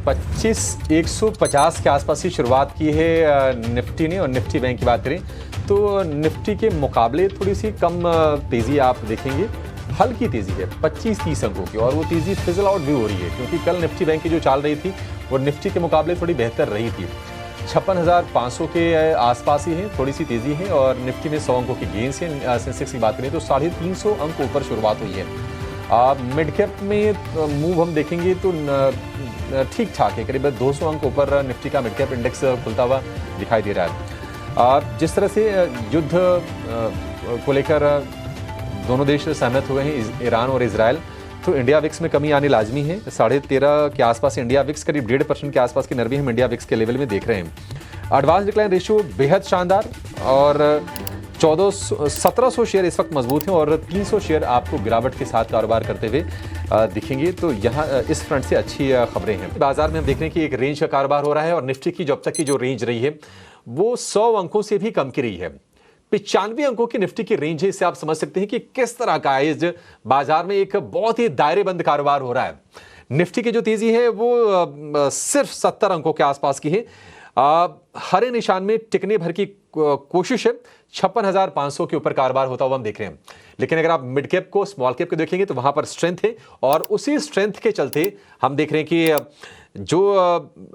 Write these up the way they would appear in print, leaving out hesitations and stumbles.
150 के आसपास की शुरुआत की है निफ्टी ने। और निफ्टी बैंक की बात करें तो निफ्टी के मुकाबले थोड़ी सी कम तेज़ी आप देखेंगे, हल्की तेज़ी है 25-30 अंकों की, और वो तेज़ी फिजल आउट भी हो रही है क्योंकि कल निफ्टी बैंक की जो चाल रही थी वो निफ्टी के मुकाबले थोड़ी बेहतर रही थी। 56,500 के आसपास ही है, थोड़ी सी तेज़ी है और निफ्टी में 100 अंकों की गेंस है। सेंसेक्स की बात करें तो 350 अंक ऊपर शुरुआत हुई है। मिड कैप में मूव हम देखेंगे तो ठीक ठाक है, करीब 200 अंक ऊपर निफ्टी का मिड कैप इंडेक्स खुलता हुआ दिखाई दे रहा है। जिस तरह से युद्ध को लेकर दोनों देश सहमत हुए हैं, ईरान और इजराइल, तो इंडिया विक्स में कमी आनी लाजमी है। 13.5 के आसपास इंडिया विक्स, करीब 1.5% के आसपास की नरमी हम इंडिया विक्स के लेवल में देख रहे हैं। एडवांस डिक्लाइन रेशियो बेहद शानदार और 1700 शेयर इस वक्त मजबूत हैं और 300 शेयर आपको गिरावट के साथ कारोबार करते हुए दिखेंगे। तो यहाँ इस फ्रंट से अच्छी खबरें हैं। बाजार में हम देख रहे हैं कि एक रेंज का कारोबार हो रहा है और निफ्टी की जब तक की जो रेंज रही है वो 100 अंकों से भी कम की रही है। 95 अंकों की निफ्टी की रेंज है। इससे आप समझ सकते हैं कि किस तरह का इस बाजार में एक बहुत ही दायरेबंद कारोबार हो रहा है। निफ्टी की जो तेजी है वो सिर्फ 70 अंकों के आसपास की है। हरे निशान में टिकने भर की कोशिश है। 56,500 के ऊपर कारोबार होता हुआ हम देख रहे हैं। लेकिन अगर आप मिड कैप को स्मॉल कैप को देखेंगे तो वहां पर स्ट्रेंथ है और उसी स्ट्रेंथ के चलते हम देख रहे हैं कि जो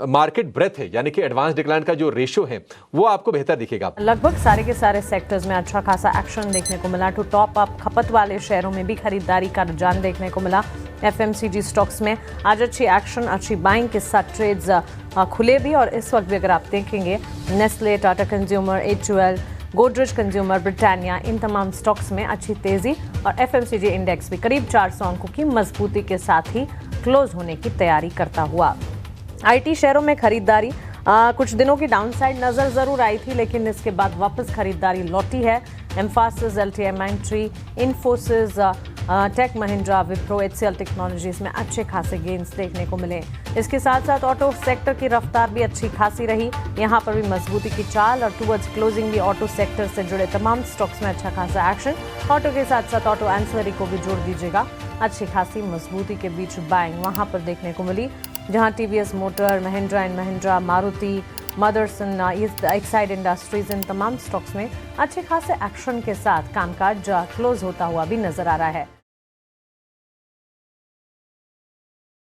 मार्केट ब्रेथ है यानी कि एडवांस डिक्लाइन का जो रेशियो है वो आपको बेहतर दिखेगा। लगभग सारे के सारे सेक्टर्स में अच्छा खासा एक्शन देखने को मिला। टू टॉप अप खपत वाले शेयरों में भी खरीदारी का रुझान देखने को मिला। एफएमसीजी स्टॉक्स में आज अच्छी एक्शन, अच्छी बाइंग के साथ ट्रेड्स खुले भी। और इस वक्त भी अगर आप देखेंगे Nestle, Tata consumer, HUL, Godrej consumer, Britannia, इन तमाम स्टॉक्स में अच्छी तेजी और एफएमसीजी इंडेक्स भी करीब 400 अंकों की मजबूती के साथ ही क्लोज होने की तैयारी करता हुआ। आईटी शेयरों में खरीदारी कुछ दिनों की डाउनसाइड नजर जरूर आई थी, लेकिन इसके बाद वापस खरीदारी लौटी है। Mphasis, LTIMindtree, Infosys, Tech Mahindra, Wipro, HCL technologies में अच्छे खासे गेन्स देखने को मिले। इसके साथ साथ ऑटो सेक्टर की रफ्तार भी अच्छी खासी रही। यहाँ पर भी मजबूती की चाल और टुवर्ड्स क्लोजिंग भी ऑटो सेक्टर से जुड़े तमाम स्टॉक्स में अच्छा खासा एक्शन। ऑटो के साथ साथ ऑटो एंसिलरी को भी जोड़ दीजिएगा। अच्छी खासी मजबूती के बीच बाइंग वहाँ पर देखने को मिली, जहाँ TVS motor, Mahindra and Mahindra, Maruti, Motherson, Exide industries, इन तमाम स्टॉक्स में अच्छे खासे एक्शन के साथ कामकाज क्लोज होता हुआ भी नजर आ रहा है।